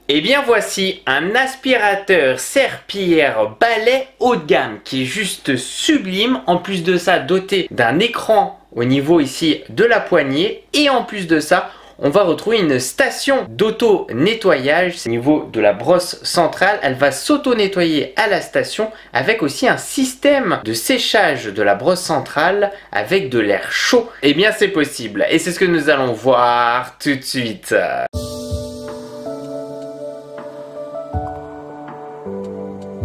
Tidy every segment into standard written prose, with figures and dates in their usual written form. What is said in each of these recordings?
Et bien voici un aspirateur serpillière balai haut de gamme qui est juste sublime. En plus de ça, doté d'un écran au niveau ici de la poignée. Et en plus de ça, on va retrouver une station d'auto-nettoyage. Au niveau de la brosse centrale, elle va s'auto-nettoyer à la station avec aussi un système de séchage de la brosse centrale avec de l'air chaud. Et bien c'est possible et c'est ce que nous allons voir tout de suite.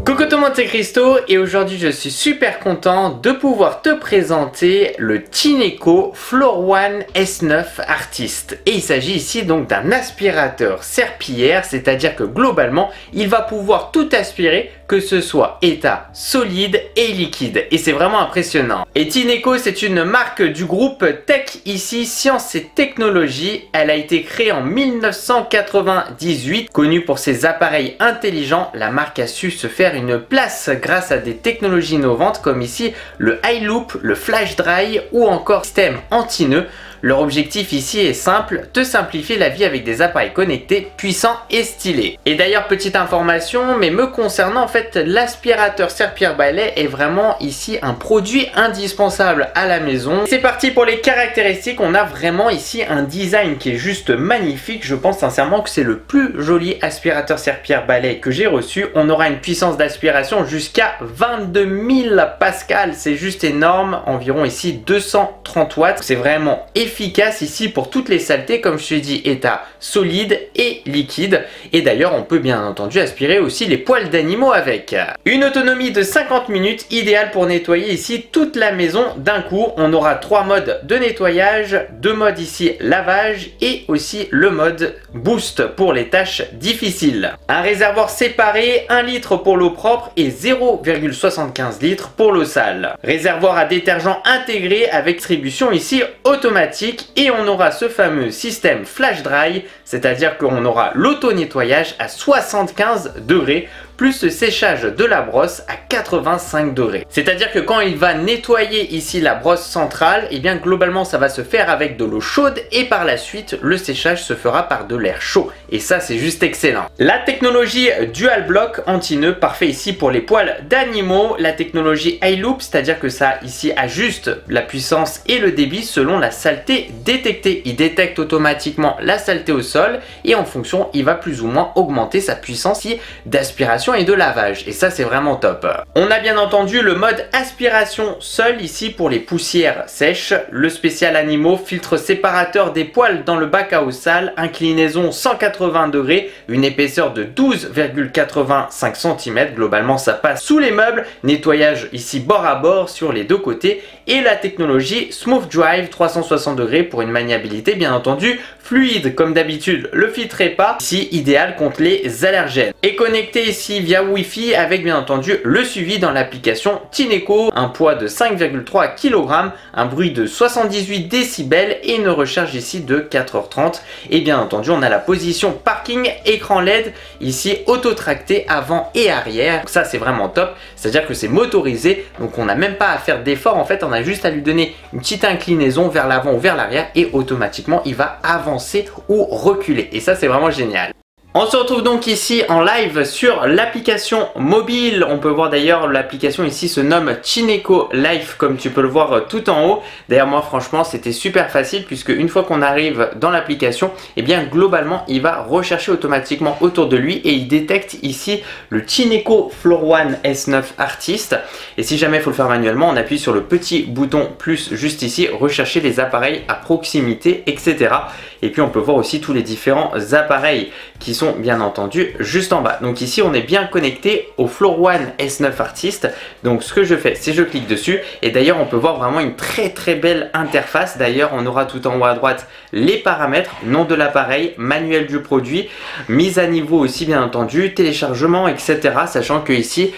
Coucou tout le monde, c'est Christo et aujourd'hui je suis super content de pouvoir te présenter le Tineco Floor One S9 Artist. Et il s'agit ici donc d'un aspirateur serpillière, c'est-à-dire que globalement il va pouvoir tout aspirer, que ce soit état solide et liquide. Et c'est vraiment impressionnant. Et Tineco, c'est une marque du groupe Tech ici, Science et Technologie. Elle a été créée en 1998. Connue pour ses appareils intelligents, la marque a su se faire une place grâce à des technologies innovantes comme ici le High Loop, le Flash Dry ou encore système anti-nœud. Leur objectif ici est simple, te simplifier la vie avec des appareils connectés, puissants et stylés. Et d'ailleurs, petite information, mais me concernant, en fait, l'aspirateur serpillière balai est vraiment ici un produit indispensable à la maison. C'est parti pour les caractéristiques. On a vraiment ici un design qui est juste magnifique. Je pense sincèrement que c'est le plus joli aspirateur serpillière balai que j'ai reçu. On aura une puissance d'aspiration jusqu'à 22 000 pascal. C'est juste énorme. Environ ici 230 watts. C'est vraiment efficace ici pour toutes les saletés, comme je te dis, état solide et liquide. Et d'ailleurs, on peut bien entendu aspirer aussi les poils d'animaux avec. Une autonomie de 50 minutes, idéale pour nettoyer ici toute la maison d'un coup. On aura 3 modes de nettoyage, 2 modes ici lavage et aussi le mode boost pour les tâches difficiles. Un réservoir séparé, 1 litre pour l'eau propre et 0,75 litres pour l'eau sale. Réservoir à détergent intégré avec distribution ici automatique. Et on aura ce fameux système Flash Dry, c'est-à-dire qu'on aura l'auto-nettoyage à 75 degrés plus le séchage de la brosse à 85 degrés. C'est-à-dire que quand il va nettoyer ici la brosse centrale, et bien globalement ça va se faire avec de l'eau chaude et par la suite le séchage se fera par de l'air chaud. Et ça c'est juste excellent. La technologie Dual Block anti-nœud, parfait ici pour les poils d'animaux. La technologie High Loop, c'est-à-dire que ça ici ajuste la puissance et le débit selon la saleté détectée. Il détecte automatiquement la saleté au sol et en fonction il va plus ou moins augmenter sa puissance d'aspiration et de lavage, et ça c'est vraiment top. On a bien entendu le mode aspiration seul ici pour les poussières sèches, le spécial animaux, filtre séparateur des poils dans le bac à eau sale, inclinaison 180 degrés, une épaisseur de 12,85 cm, globalement ça passe sous les meubles, nettoyage ici bord à bord sur les deux côtés, et la technologie Smooth Drive 360 degrés pour une maniabilité bien entendu fluide. Comme d'habitude, le filtre HEPA ici idéal contre les allergènes. Et connecté ici via Wi-Fi avec bien entendu le suivi dans l'application Tineco, un poids de 5,3 kg, un bruit de 78 décibels et une recharge ici de 4h30. Et bien entendu, on a la position parking, écran LED ici auto-tracté avant et arrière. Donc ça c'est vraiment top, c'est-à-dire que c'est motorisé, donc on n'a même pas à faire d'effort. En fait, on a juste à lui donner une petite inclinaison vers l'avant ou vers l'arrière et automatiquement il va avancer ou reculer, et ça c'est vraiment génial. On se retrouve donc ici en live sur l'application mobile. On peut voir d'ailleurs l'application ici se nomme Tineco Life, comme tu peux le voir tout en haut. D'ailleurs moi franchement c'était super facile, puisque une fois qu'on arrive dans l'application, et bien globalement il va rechercher automatiquement autour de lui et il détecte ici le Tineco Floor One S9 Artist. Et si jamais il faut le faire manuellement, on appuie sur le petit bouton plus juste ici, rechercher les appareils à proximité, etc. Et puis on peut voir aussi tous les différents appareils qui sont bien entendu juste en bas. Donc ici on est bien connecté au Floor One S9 Artist. Donc ce que je fais, c'est je clique dessus, et d'ailleurs on peut voir vraiment une très belle interface. D'ailleurs on aura tout en haut à droite les paramètres, nom de l'appareil, manuel du produit, mise à niveau aussi bien entendu, téléchargement, etc. Sachant que ici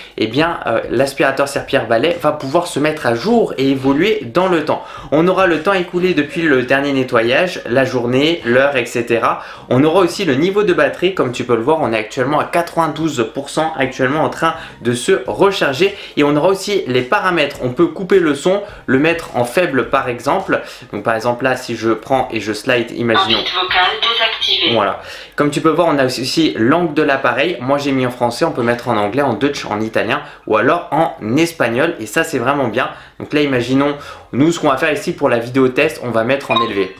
l'aspirateur serpillière balai va pouvoir se mettre à jour et évoluer dans le temps. On aura le temps écoulé depuis le dernier nettoyage, la journée, l'heure, etc. On aura aussi le niveau de batterie batterie, comme tu peux le voir, on est actuellement à 92% actuellement en train de se recharger. Et on aura aussi les paramètres. On peut couper le son, le mettre en faible par exemple. Donc par exemple là, si je prends et je slide, imaginons. Voilà. Comme tu peux voir, on a aussi l'angle de l'appareil. Moi j'ai mis en français, on peut mettre en anglais, en Dutch, en italien ou alors en espagnol. Et ça c'est vraiment bien. Donc là imaginons, nous ce qu'on va faire ici pour la vidéo test, on va mettre en élevé.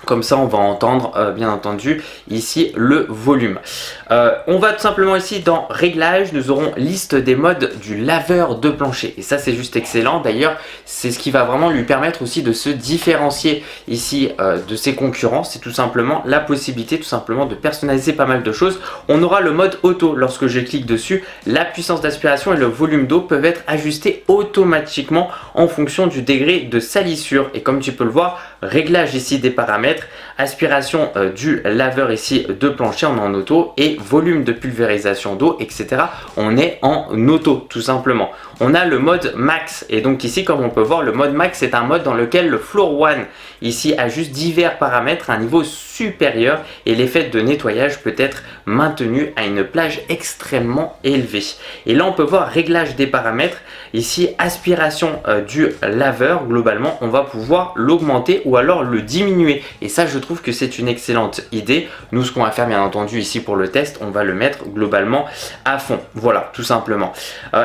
Comme ça, on va entendre, bien entendu, ici le volume. On va tout simplement ici dans Réglages, nous aurons liste des modes du laveur de plancher. Et ça, c'est juste excellent. D'ailleurs, c'est ce qui va vraiment lui permettre aussi de se différencier ici de ses concurrents. C'est tout simplement la possibilité tout simplement de personnaliser pas mal de choses. On aura le mode auto. Lorsque je clique dessus, la puissance d'aspiration et le volume d'eau peuvent être ajustés automatiquement en fonction du degré de salissure. Et comme tu peux le voir, réglage ici des paramètres, aspiration du laveur ici de plancher, on est en auto, et volume de pulvérisation d'eau, etc. on est en auto tout simplement. On a le mode max, et donc ici comme on peut voir, le mode max c'est un mode dans lequel le Floor One ici ajuste divers paramètres à un niveau supérieur et l'effet de nettoyage peut être maintenu à une plage extrêmement élevée. Et là on peut voir réglage des paramètres, ici aspiration du laveur, globalement on va pouvoir l'augmenter ou alors le diminuer, et ça je trouve que c'est une excellente idée. Nous ce qu'on va faire bien entendu ici pour le test, on va le mettre globalement à fond, voilà tout simplement.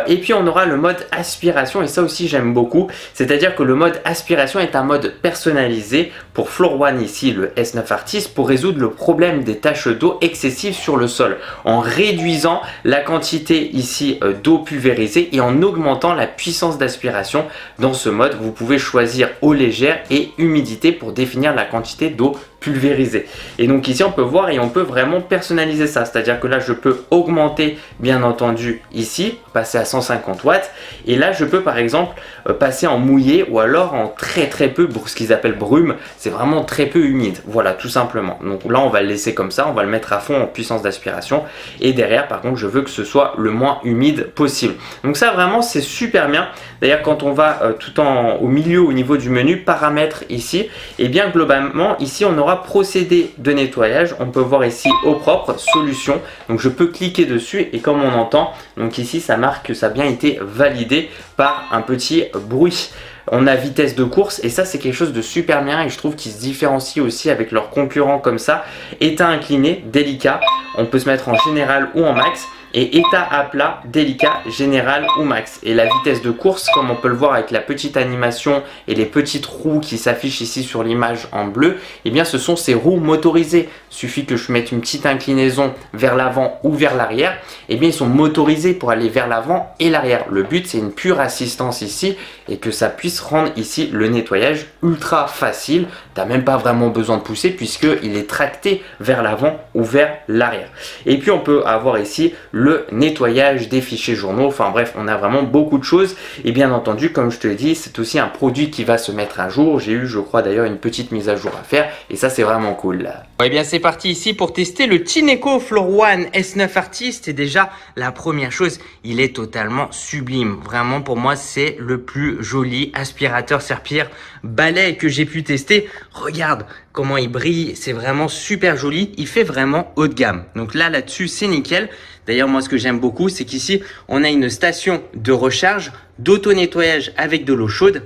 Et puis on aura le mode aspiration, et ça aussi j'aime beaucoup, c'est à dire que le mode aspiration est un mode personnalisé pour Floor One ici le S9 Artist pour résoudre le problème des taches d'eau excessives sur le sol en réduisant la quantité ici d'eau pulvérisée et en augmentant la puissance d'aspiration. Dans ce mode vous pouvez choisir eau légère et humidité pour définir la quantité d'eau pulvérisée. Et donc ici on peut voir et on peut vraiment personnaliser ça, c'est à dire que là je peux augmenter bien entendu ici, passer à 150 watts, et là je peux par exemple passer en mouillé ou alors en très peu, pour ce qu'ils appellent brume, c'est vraiment très peu humide, voilà tout simplement. Donc là on va le laisser comme ça, on va le mettre à fond en puissance d'aspiration, et derrière par contre je veux que ce soit le moins humide possible. Donc ça vraiment c'est super bien. D'ailleurs quand on va au milieu au niveau du menu paramètres ici, et bien globalement ici on aura procédé de nettoyage. On peut voir ici au propre solution, donc je peux cliquer dessus et comme on entend, donc ici ça marque que ça a bien été validé par un petit bruit. On a vitesse de course, et ça c'est quelque chose de super bien et je trouve qu'ils se différencient aussi avec leurs concurrents comme ça. État incliné, délicat, on peut se mettre en général ou en max, et état à plat, délicat, général ou max. Et la vitesse de course, comme on peut le voir avec la petite animation et les petites roues qui s'affichent ici sur l'image en bleu, eh bien ce sont ces roues motorisées. Il suffit que je mette une petite inclinaison vers l'avant ou vers l'arrière, eh bien ils sont motorisés pour aller vers l'avant et l'arrière. Le but c'est une pure assistance ici et que ça puisse rendre ici le nettoyage ultra facile. Tu n'as même pas vraiment besoin de pousser puisqu'il est tracté vers l'avant ou vers l'arrière. Et puis on peut avoir ici le nettoyage des fichiers journaux. Enfin bref, on a vraiment beaucoup de choses. Et bien entendu, comme je te l'ai dit, c'est aussi un produit qui va se mettre à jour. J'ai eu, je crois d'ailleurs, une petite mise à jour à faire. Et ça, c'est vraiment cool. Et bien c'est parti ici pour tester le Tineco Floor One S9 Artist. Et déjà, la première chose, il est totalement sublime. Vraiment, pour moi, c'est le plus joli aspirateur serpillière balai que j'ai pu tester. Regarde comment il brille, c'est vraiment super joli. Il fait vraiment haut de gamme. Donc là-dessus, c'est nickel. D'ailleurs, moi, ce que j'aime beaucoup, c'est qu'ici, on a une station de recharge, d'auto-nettoyage avec de l'eau chaude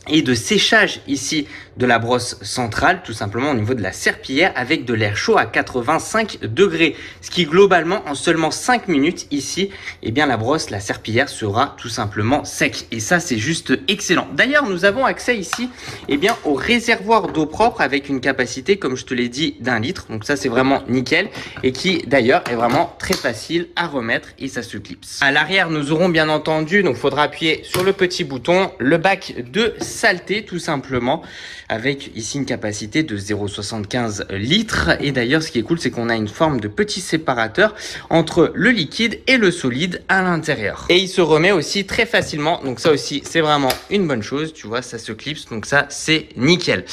et de séchage ici de la brosse centrale, tout simplement au niveau de la serpillière avec de l'air chaud à 85 degrés. Ce qui globalement, en seulement 5 minutes ici, eh bien la brosse, la serpillière sera tout simplement sec. Et ça, c'est juste excellent. D'ailleurs, nous avons accès ici eh bien, au réservoir d'eau propre avec une capacité, comme je te l'ai dit, d'1 litre. Donc ça, c'est vraiment nickel et qui d'ailleurs est vraiment très facile à remettre et ça se clipse. À l'arrière, nous aurons bien entendu, donc il faudra appuyer sur le petit bouton, le bac de saleté tout simplement, avec ici une capacité de 0,75 litres. Et d'ailleurs, ce qui est cool, c'est qu'on a une forme de petit séparateur entre le liquide et le solide à l'intérieur. Et il se remet aussi très facilement. Donc ça aussi, c'est vraiment une bonne chose. Tu vois, ça se clipse. Donc ça, c'est nickel.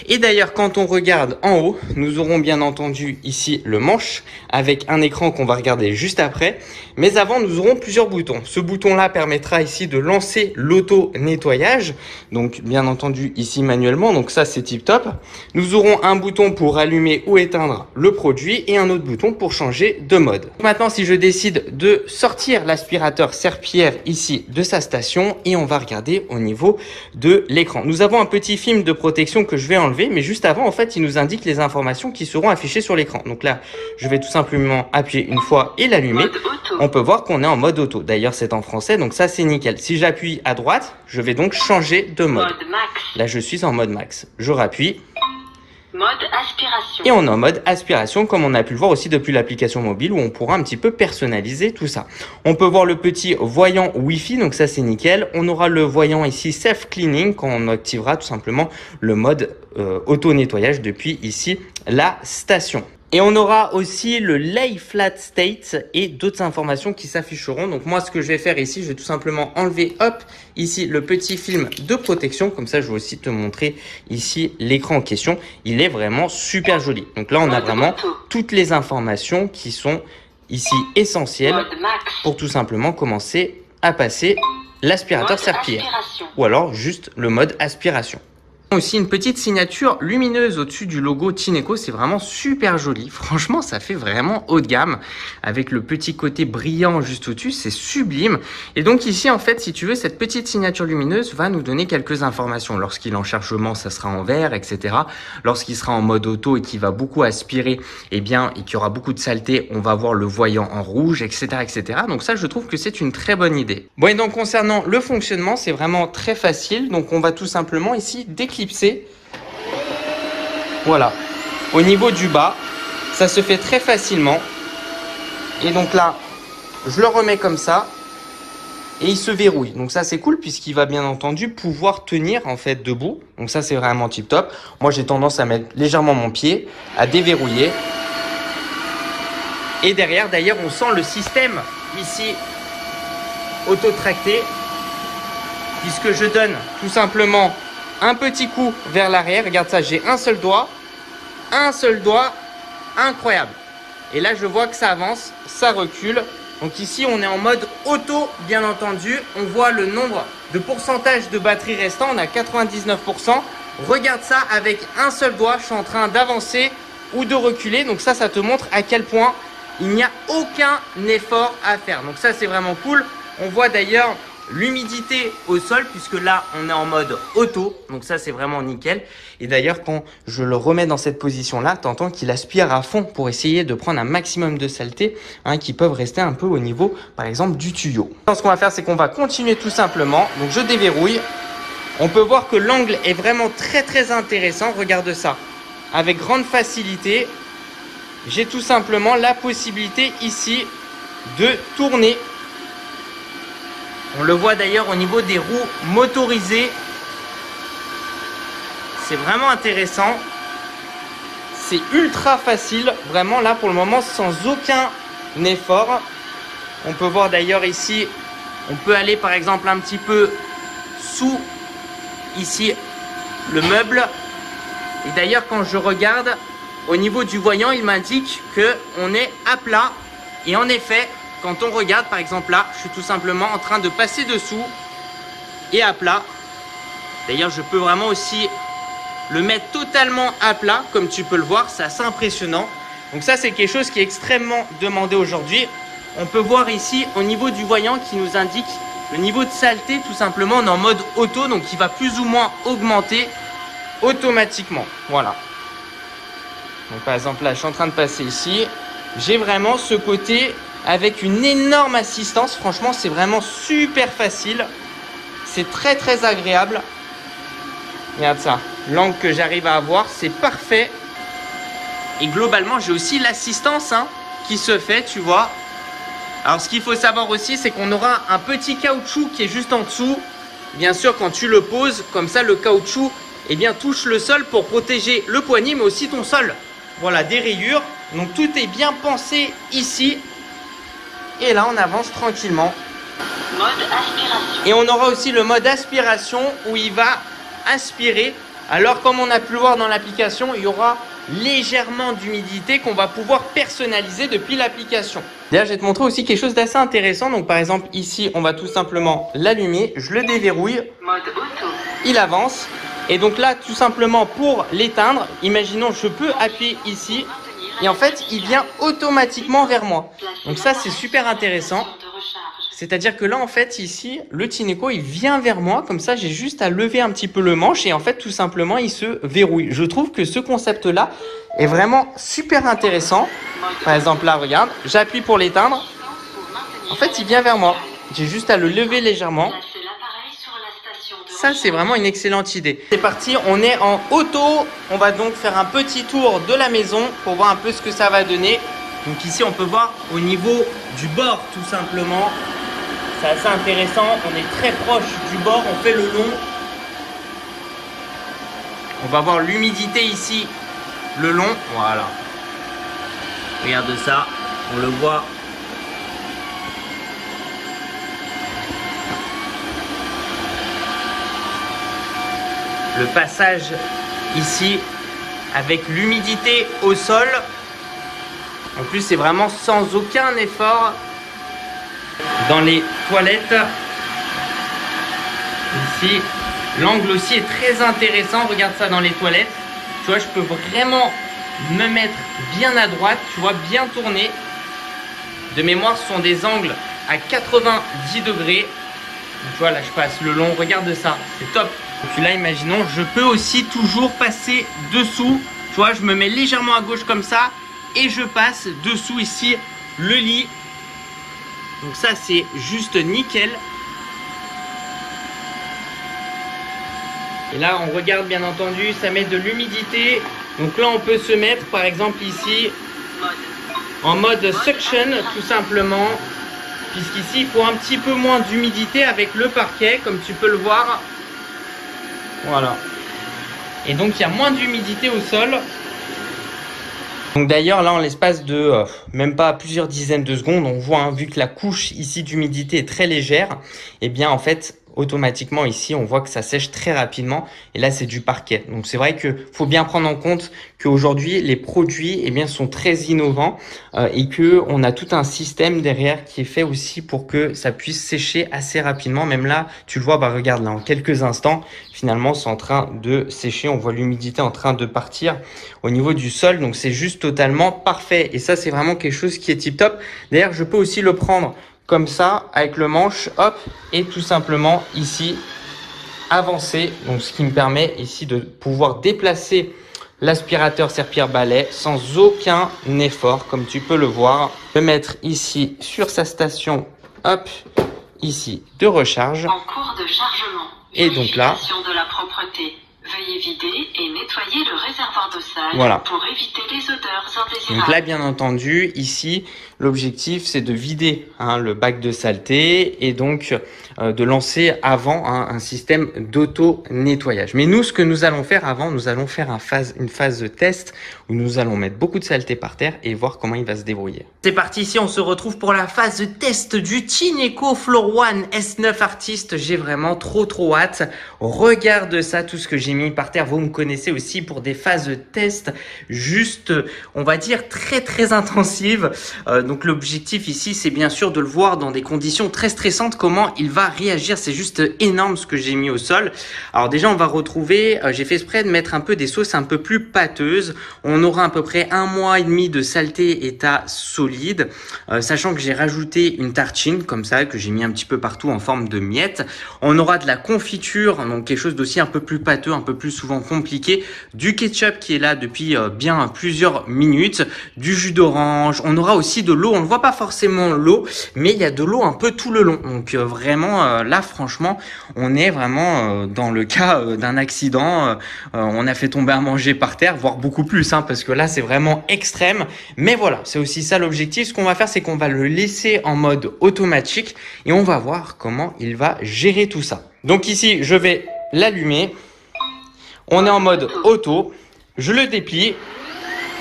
Et d'ailleurs, quand on regarde en haut, nous aurons bien entendu ici le manche avec un écran qu'on va regarder juste après. Mais avant, nous aurons plusieurs boutons. Ce bouton-là permettra ici de lancer l'auto-nettoyage. Donc, bien entendu, ici manuellement. Donc, donc ça c'est tip top. Nous aurons un bouton pour allumer ou éteindre le produit et un autre bouton pour changer de mode. Maintenant, si je décide de sortir l'aspirateur serpillière ici de sa station, et on va regarder au niveau de l'écran. Nous avons un petit film de protection que je vais enlever, mais juste avant, en fait, il nous indique les informations qui seront affichées sur l'écran. Donc là, je vais tout simplement appuyer une fois et l'allumer. On peut voir qu'on est en mode auto. D'ailleurs, c'est en français, donc ça, c'est nickel. Si j'appuie à droite, je vais donc changer de mode. Là, je suis en mode max. Je rappuie. Mode aspiration. Et on est en mode aspiration, comme on a pu le voir aussi depuis l'application mobile, où on pourra un petit peu personnaliser tout ça. On peut voir le petit voyant Wi-Fi, donc ça c'est nickel. On aura le voyant ici Self Cleaning quand on activera tout simplement le mode auto-nettoyage depuis ici la station. Et on aura aussi le Lay Flat State et d'autres informations qui s'afficheront. Donc moi, ce que je vais faire ici, je vais tout simplement enlever, hop, ici le petit film de protection. Comme ça, je vais aussi te montrer ici l'écran en question. Il est vraiment super joli. Donc là, on a vraiment toutes les informations qui sont ici essentielles pour tout simplement commencer à passer l'aspirateur serpillière. Ou alors juste le mode aspiration. Aussi une petite signature lumineuse au-dessus du logo Tineco, c'est vraiment super joli. Franchement, ça fait vraiment haut de gamme avec le petit côté brillant juste au-dessus, c'est sublime. Et donc ici, en fait, si tu veux, cette petite signature lumineuse va nous donner quelques informations. Lorsqu'il est en chargement, ça sera en vert, etc. Lorsqu'il sera en mode auto et qu'il va beaucoup aspirer, eh bien, et qu'il y aura beaucoup de saleté, on va voir le voyant en rouge, etc., etc. Donc ça, je trouve que c'est une très bonne idée. Bon, et donc concernant le fonctionnement, c'est vraiment très facile. Donc on va tout simplement ici déclipser. Voilà, au niveau du bas, ça se fait très facilement. Et donc là, je le remets comme ça et il se verrouille. Donc ça c'est cool puisqu'il va bien entendu pouvoir tenir en fait debout. Donc ça c'est vraiment tip top. Moi j'ai tendance à mettre légèrement mon pied, à déverrouiller. Et derrière d'ailleurs on sent le système ici auto-tracté puisque je donne tout simplement un petit coup vers l'arrière, regarde ça, j'ai un seul doigt, incroyable. Et là, je vois que ça avance, ça recule. Donc ici, on est en mode auto, bien entendu. On voit le nombre de pourcentage de batterie restant, on a 99%. Regarde ça, avec un seul doigt, je suis en train d'avancer ou de reculer. Donc ça te montre à quel point il n'y a aucun effort à faire. Donc ça, c'est vraiment cool. On voit d'ailleurs l'humidité au sol puisque là on est en mode auto, donc ça c'est vraiment nickel. Et d'ailleurs quand je le remets dans cette position là, tu entends qu'il aspire à fond pour essayer de prendre un maximum de saleté qui peuvent rester un peu au niveau par exemple du tuyau. Alors, ce qu'on va faire c'est qu'on va continuer tout simplement. Donc je déverrouille, on peut voir que l'angle est vraiment très intéressant, regarde ça, avec grande facilité. J'ai tout simplement la possibilité ici de tourner. On le voit d'ailleurs au niveau des roues motorisées. C'est vraiment intéressant. C'est ultra facile. Vraiment là pour le moment sans aucun effort. On peut voir d'ailleurs ici, on peut aller par exemple un petit peu sous ici le meuble. Et d'ailleurs quand je regarde au niveau du voyant, il m'indique qu'on est à plat. Et en effet, quand on regarde par exemple là, je suis tout simplement en train de passer dessous et à plat. D'ailleurs, je peux vraiment aussi le mettre totalement à plat, comme tu peux le voir, c'est assez impressionnant. Donc ça, c'est quelque chose qui est extrêmement demandé aujourd'hui. On peut voir ici au niveau du voyant qui nous indique le niveau de saleté, tout simplement, on est en mode auto, donc il va plus ou moins augmenter automatiquement. Voilà. Donc par exemple là, je suis en train de passer ici. J'ai vraiment ce côté avec une énorme assistance. Franchement, c'est vraiment super facile. C'est très agréable. Regarde ça. L'angle que j'arrive à avoir, c'est parfait. Et globalement, j'ai aussi l'assistance qui se fait, tu vois. Alors, ce qu'il faut savoir aussi, c'est qu'on aura un petit caoutchouc qui est juste en dessous. Bien sûr, quand tu le poses, comme ça, le caoutchouc touche le sol pour protéger le poignet, mais aussi ton sol. Voilà, des rayures. Donc, tout est bien pensé ici. Et là, on avance tranquillement. Mode aspiration. Et on aura aussi le mode aspiration où il va aspirer. Alors, comme on a pu le voir dans l'application, il y aura légèrement d'humidité qu'on va pouvoir personnaliser depuis l'application. D'ailleurs, je vais te montrer aussi quelque chose d'assez intéressant. Donc, par exemple, ici, on va tout simplement l'allumer. Je le déverrouille. Mode auto. Il avance. Et donc là, tout simplement pour l'éteindre, imaginons je peux appuyer ici et en fait, il vient automatiquement vers moi. Donc ça, c'est super intéressant. C'est-à-dire que là, en fait, ici, le Tineco, il vient vers moi. Comme ça, j'ai juste à lever un petit peu le manche et en fait, tout simplement, il se verrouille. Je trouve que ce concept-là est vraiment super intéressant. Par exemple, là, regarde, j'appuie pour l'éteindre. En fait, il vient vers moi. J'ai juste à le lever légèrement. Ça, c'est vraiment une excellente idée. C'est parti, on est en auto. On va donc faire un petit tour de la maison pour voir un peu ce que ça va donner. Donc ici, on peut voir au niveau du bord, tout simplement. C'est assez intéressant. On est très proche du bord. On fait le long. On va voir l'humidité ici, le long. Voilà. Regarde ça. On le voit. Le passage ici avec l'humidité au sol. En plus, c'est vraiment sans aucun effort. Dans les toilettes, ici, l'angle aussi est très intéressant. Regarde ça dans les toilettes. Tu vois, je peux vraiment me mettre bien à droite. Tu vois, bien tourner. De mémoire, ce sont des angles à 90 degrés. Donc, tu vois, là, je passe le long. Regarde ça, c'est top. Et puis là, imaginons, je peux aussi toujours passer dessous. Tu vois, je me mets légèrement à gauche comme ça et je passe dessous ici le lit. Donc ça, c'est juste nickel. Et là, on regarde bien entendu, ça met de l'humidité. Donc là, on peut se mettre, par exemple ici, en mode suction, tout simplement. Puisqu'ici, il faut un petit peu moins d'humidité avec le parquet, comme tu peux le voir. Voilà. Et donc, il y a moins d'humidité au sol. Donc d'ailleurs, là, en l'espace de même pas plusieurs dizaines de secondes, on voit, hein, vu que la couche ici d'humidité est très légère, et bien en fait, automatiquement ici, on voit que ça sèche très rapidement. Et là, c'est du parquet. Donc c'est vrai que faut bien prendre en compte qu'aujourd'hui, les produits, eh bien, sont très innovants et que on a tout un système derrière qui est fait aussi pour que ça puisse sécher assez rapidement. Même là, tu le vois, bah regarde là, en quelques instants, finalement, c'est en train de sécher. On voit l'humidité en train de partir au niveau du sol. Donc c'est juste totalement parfait. Et ça, c'est vraiment quelque chose qui est tip top. D'ailleurs, je peux aussi le prendre comme ça, avec le manche, hop, et tout simplement ici, avancer. Donc, ce qui me permet ici de pouvoir déplacer l'aspirateur serpillère-balai sans aucun effort, comme tu peux le voir. Le mettre ici sur sa station, hop, ici, de recharge. En cours de chargement. Et donc là, de la propreté. Veuillez vider et nettoyer le réservoir d'eau sale voilà, pour éviter les odeurs indésirables. Donc là, bien entendu, ici, l'objectif, c'est de vider, hein, le bac de saleté et donc de lancer avant, hein, un système d'auto-nettoyage. Mais nous, ce que nous allons faire avant, nous allons faire une phase de test où nous allons mettre beaucoup de saleté par terre et voir comment il va se débrouiller. C'est parti, ici, on se retrouve pour la phase de test du Tineco Floor One S9 Artist. J'ai vraiment trop hâte. Regarde ça, tout ce que j'ai mis par terre. Vous me connaissez aussi pour des phases de test juste, on va dire, très intensives. Donc l'objectif ici, c'est bien sûr de le voir dans des conditions très stressantes, comment il va réagir. C'est juste énorme ce que j'ai mis au sol. Alors déjà, on va retrouver, j'ai fait exprès de mettre un peu des sauces un peu plus pâteuses. On aura à peu près 1 mois et demi de saleté état solide, sachant que j'ai rajouté une tartine comme ça, que j'ai mis un petit peu partout en forme de miettes. On aura de la confiture, donc quelque chose d'aussi un peu plus pâteux, un peu plus souvent compliqué, du ketchup qui est là depuis bien plusieurs minutes, du jus d'orange. On aura aussi de l'eau. On ne voit pas forcément l'eau, mais il y a de l'eau un peu tout le long. Donc vraiment, là, franchement, on est vraiment dans le cas d'un accident. On a fait tomber à manger par terre, voire beaucoup plus, hein, parce que là, c'est vraiment extrême. Mais voilà, c'est aussi ça l'objectif. Ce qu'on va faire, c'est qu'on va le laisser en mode automatique et on va voir comment il va gérer tout ça. Donc ici, je vais l'allumer. On est en mode auto. Je le déplie.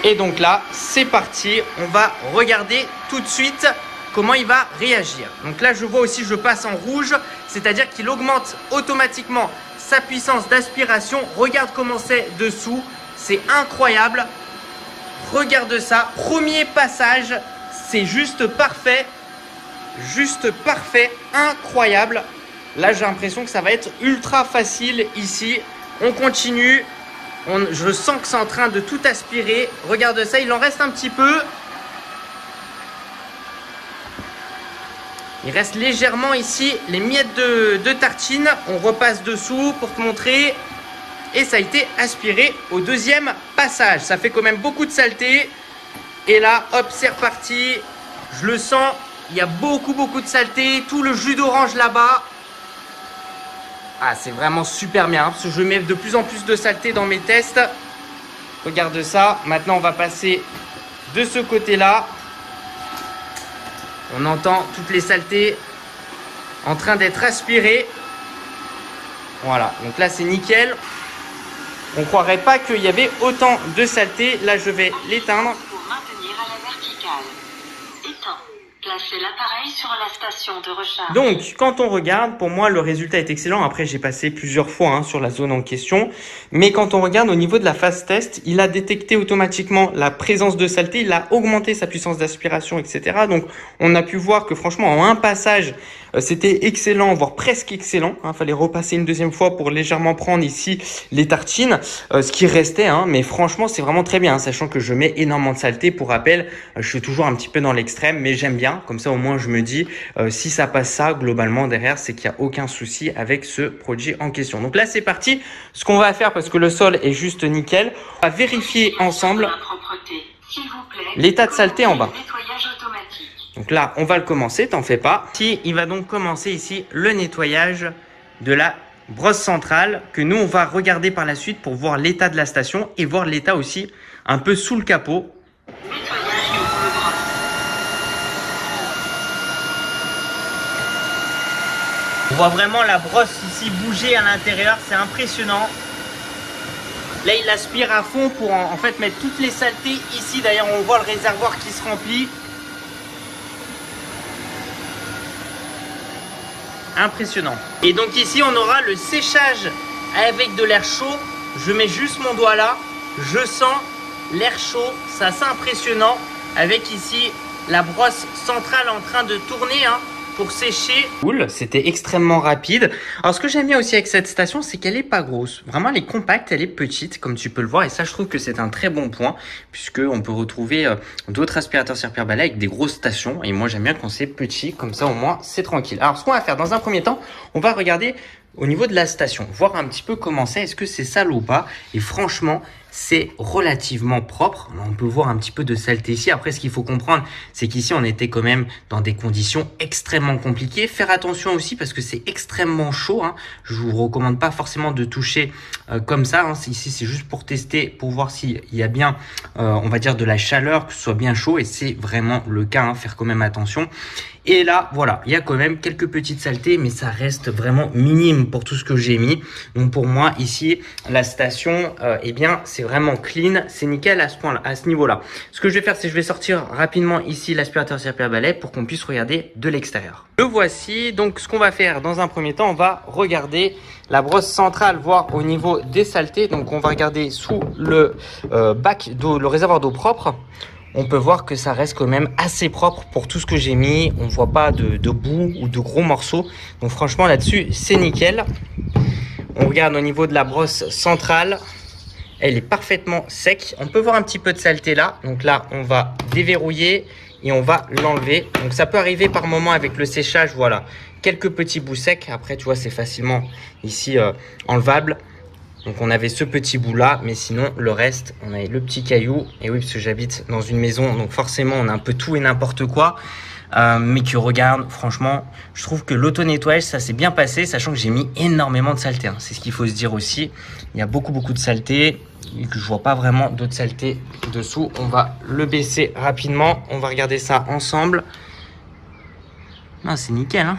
Et donc là, c'est parti. On va regarder tout de suite comment il va réagir. Donc là, je vois aussi, je passe en rouge, c'est-à-dire qu'il augmente automatiquement sa puissance d'aspiration. Regarde comment c'est dessous. C'est incroyable. Regarde ça. Premier passage. C'est juste parfait. Juste parfait. Incroyable. Là, j'ai l'impression que ça va être ultra facile ici. On continue. Je sens que c'est en train de tout aspirer. Regarde ça, il en reste un petit peu. Il reste légèrement ici les miettes de tartine. On repasse dessous pour te montrer. Et ça a été aspiré au deuxième passage. Ça fait quand même beaucoup de saleté. Et là, hop, c'est reparti. Je le sens. Il y a beaucoup de saleté. Tout le jus d'orange là-bas. Ah, c'est vraiment super bien. Parce que je mets de plus en plus de saleté dans mes tests. Regarde ça. Maintenant, on va passer de ce côté-là. On entend toutes les saletés en train d'être aspirées. Voilà, donc là c'est nickel. On ne croirait pas qu'il y avait autant de saleté. Là je vais l'éteindre. Pour maintenir à la verticale. Éteint. Placez l'appareil sur la station de recharge. Donc quand on regarde, pour moi le résultat est excellent. Après j'ai passé plusieurs fois sur la zone en question. Mais quand on regarde au niveau de la phase test, il a détecté automatiquement la présence de saleté. Il a augmenté sa puissance d'aspiration, etc. Donc on a pu voir que franchement en un passage, c'était excellent, voire presque excellent. Fallait repasser une deuxième fois pour légèrement prendre ici les tartines, ce qui restait. Mais franchement c'est vraiment très bien, sachant que je mets énormément de saleté. Pour rappel, je suis toujours un petit peu dans l'extrême, mais j'aime bien. Comme ça au moins je me dis si ça passe ça globalement derrière, c'est qu'il n'y a aucun souci avec ce produit en question. Donc là c'est parti. Ce qu'on va faire, parce que le sol est juste nickel, on va vérifier ensemble l'état de saleté en bas. Donc là on va le commencer, t'en fais pas. Ici il va donc commencer ici le nettoyage de la brosse centrale, que nous on va regarder par la suite pour voir l'état de la station et voir l'état aussi un peu sous le capot. On voit vraiment la brosse ici bouger à l'intérieur, c'est impressionnant. Là, il aspire à fond pour en fait mettre toutes les saletés ici. D'ailleurs, on voit le réservoir qui se remplit. Impressionnant. Et donc ici, on aura le séchage avec de l'air chaud. Je mets juste mon doigt là. Je sens l'air chaud. C'est assez impressionnant. Avec ici la brosse centrale en train de tourner. Pour sécher. Cool, c'était extrêmement rapide. Alors ce que j'aime bien aussi avec cette station, c'est qu'elle est pas grosse. Vraiment elle est compacte, elle est petite comme tu peux le voir, et ça je trouve que c'est un très bon point, puisque on peut retrouver d'autres aspirateurs serpillère-balai avec des grosses stations, et moi j'aime bien quand c'est petit, comme ça au moins c'est tranquille. Alors ce qu'on va faire dans un premier temps, on va regarder au niveau de la station, voir un petit peu comment c'est, est-ce que c'est sale ou pas. Et franchement, c'est relativement propre. On peut voir un petit peu de saleté ici. Après, ce qu'il faut comprendre, c'est qu'ici, on était quand même dans des conditions extrêmement compliquées. Faire attention aussi parce que c'est extrêmement chaud. Je vous recommande pas forcément de toucher comme ça. Ici, c'est juste pour tester, pour voir s'il y a bien, on va dire, de la chaleur, que ce soit bien chaud. Et c'est vraiment le cas, faire quand même attention. Et là, voilà, il y a quand même quelques petites saletés, mais ça reste vraiment minime pour tout ce que j'ai mis. Donc pour moi, ici, la station, eh bien, c'est vraiment clean, c'est nickel à ce point-là, à ce niveau-là. Ce que je vais faire, c'est que je vais sortir rapidement ici l'aspirateur serpillère-balai pour qu'on puisse regarder de l'extérieur. Le voici. Donc ce qu'on va faire dans un premier temps, on va regarder la brosse centrale, voir au niveau des saletés. Donc on va regarder sous le bac d'eau, le réservoir d'eau propre. On peut voir que ça reste quand même assez propre pour tout ce que j'ai mis. On ne voit pas de boue ou de gros morceaux. Donc franchement là-dessus, c'est nickel. On regarde au niveau de la brosse centrale. Elle est parfaitement sec. On peut voir un petit peu de saleté là. Donc là, on va déverrouiller et on va l'enlever. Donc ça peut arriver par moment avec le séchage. Voilà, quelques petits bouts secs. Après, tu vois, c'est facilement ici enlevable. Donc on avait ce petit bout là, mais sinon le reste, on avait le petit caillou. Et oui, parce que j'habite dans une maison, donc forcément on a un peu tout et n'importe quoi. Mais que regarde, franchement, je trouve que l'auto-nettoyage, ça s'est bien passé, sachant que j'ai mis énormément de saleté. C'est ce qu'il faut se dire aussi. Il y a beaucoup de saleté et que je vois pas vraiment d'autres saletés dessous. On va le baisser rapidement. On va regarder ça ensemble. Ah, c'est nickel.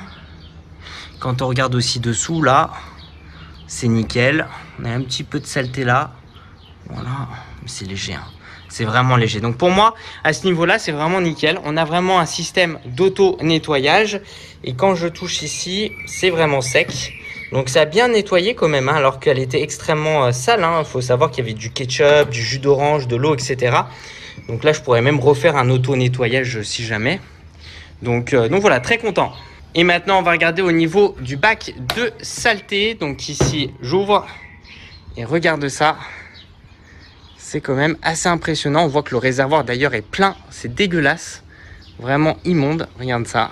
Quand on regarde aussi dessous, là, c'est nickel. On a un petit peu de saleté là. Voilà, c'est léger. C'est vraiment léger. Donc pour moi, à ce niveau-là, c'est vraiment nickel. On a vraiment un système d'auto-nettoyage. Et quand je touche ici, c'est vraiment sec. Donc ça a bien nettoyé quand même, alors qu'elle était extrêmement sale. Il faut savoir qu'il y avait du ketchup, du jus d'orange, de l'eau, etc. Donc là, je pourrais même refaire un auto-nettoyage si jamais. Donc voilà, très content. Et maintenant, on va regarder au niveau du bac de saleté. Donc ici, j'ouvre. Et regarde ça. C'est quand même assez impressionnant. On voit que le réservoir d'ailleurs est plein. C'est dégueulasse. Vraiment immonde. Regarde ça.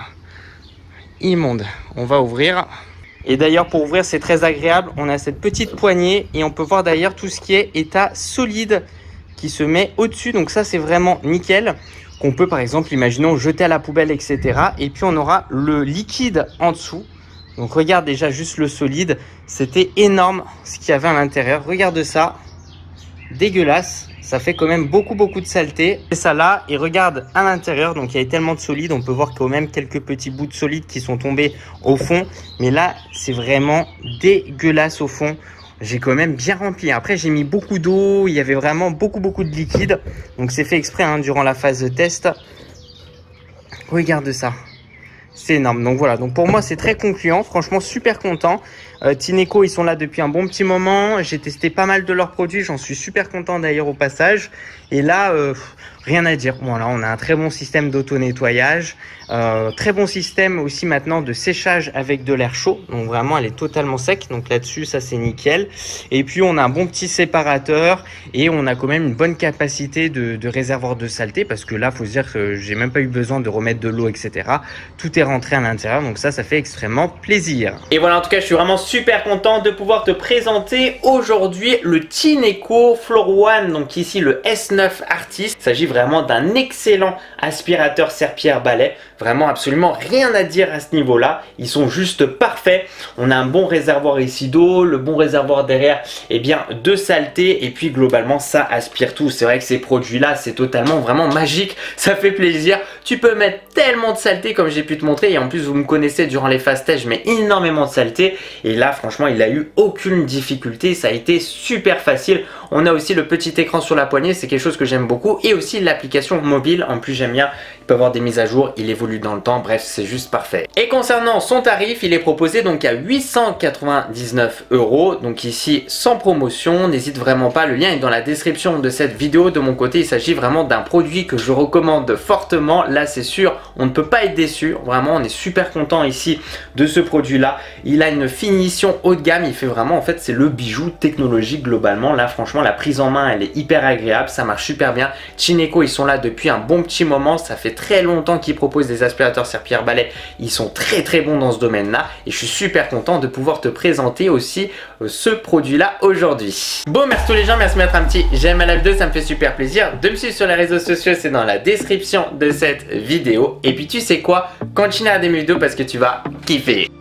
Immonde. On va ouvrir. Et d'ailleurs pour ouvrir c'est très agréable. On a cette petite poignée et on peut voir d'ailleurs tout ce qui est état solide qui se met au-dessus. Donc ça c'est vraiment nickel. Qu'on peut par exemple, imaginons, jeter à la poubelle, etc. Et puis on aura le liquide en dessous. Donc regarde déjà juste le solide. C'était énorme ce qu'il y avait à l'intérieur. Regarde ça. Dégueulasse, ça fait quand même beaucoup de saleté. C'est ça là, et regarde à l'intérieur, donc il y a tellement de solide, on peut voir quand même quelques petits bouts de solide qui sont tombés au fond, mais là c'est vraiment dégueulasse au fond. J'ai quand même bien rempli. Après j'ai mis beaucoup d'eau, il y avait vraiment beaucoup de liquide, donc c'est fait exprès hein, durant la phase de test. Regarde ça. C'est énorme. Donc voilà, donc pour moi c'est très concluant, franchement super content. Tineco ils sont là depuis un bon petit moment, j'ai testé pas mal de leurs produits, j'en suis super content d'ailleurs au passage. Et là rien à dire. Voilà, on a un très bon système d'auto-nettoyage, très bon système aussi maintenant de séchage avec de l'air chaud. Donc vraiment elle est totalement sec, donc là-dessus ça c'est nickel. Et puis on a un bon petit séparateur et on a quand même une bonne capacité de réservoir de saleté, parce que là faut se dire que j'ai même pas eu besoin de remettre de l'eau, etc. Tout est rentré à l'intérieur, donc ça fait extrêmement plaisir. Et voilà, en tout cas je suis vraiment super content de pouvoir te présenter aujourd'hui le Tineco Floor One, donc ici le S9 Artist. Il s'agit vraiment d'un excellent aspirateur serpillère balai. Vraiment absolument rien à dire à ce niveau là, ils sont juste parfaits. On a un bon réservoir ici d'eau, le bon réservoir derrière et bien de saleté, et puis globalement ça aspire tout. C'est vrai que ces produits là c'est totalement vraiment magique, ça fait plaisir. Tu peux mettre tellement de saleté comme j'ai pu te montrer, et en plus vous me connaissez, durant les fast tests je mets énormément de saleté, et là franchement il a eu aucune difficulté, ça a été super facile. On a aussi le petit écran sur la poignée, c'est quelque chose que j'aime beaucoup, et aussi l'application mobile, en plus j'aime bien, il peut avoir des mises à jour, il évolue dans le temps, bref c'est juste parfait. Et concernant son tarif, il est proposé donc à 899 €, donc ici sans promotion, n'hésite vraiment pas, le lien est dans la description de cette vidéo. De mon côté il s'agit vraiment d'un produit que je recommande fortement, là c'est sûr, on ne peut pas être déçu, vraiment on est super content ici de ce produit là. Il a une finition haut de gamme, il fait vraiment, en fait c'est le bijou technologique globalement. Là franchement la prise en main elle est hyper agréable, ça marche super bien. Tineco ils sont là depuis un bon petit moment, ça fait très longtemps qu'ils proposent des aspirateurs serpillère balai, ils sont très bons dans ce domaine là, et je suis super content de pouvoir te présenter aussi ce produit là aujourd'hui. Bon, merci tous les gens, merci de mettre un petit j'aime à la vidéo, ça me fait super plaisir. De me suivre sur les réseaux sociaux, c'est dans la description de cette vidéo. Et puis tu sais quoi, continue à regarder mes vidéos parce que tu vas kiffer.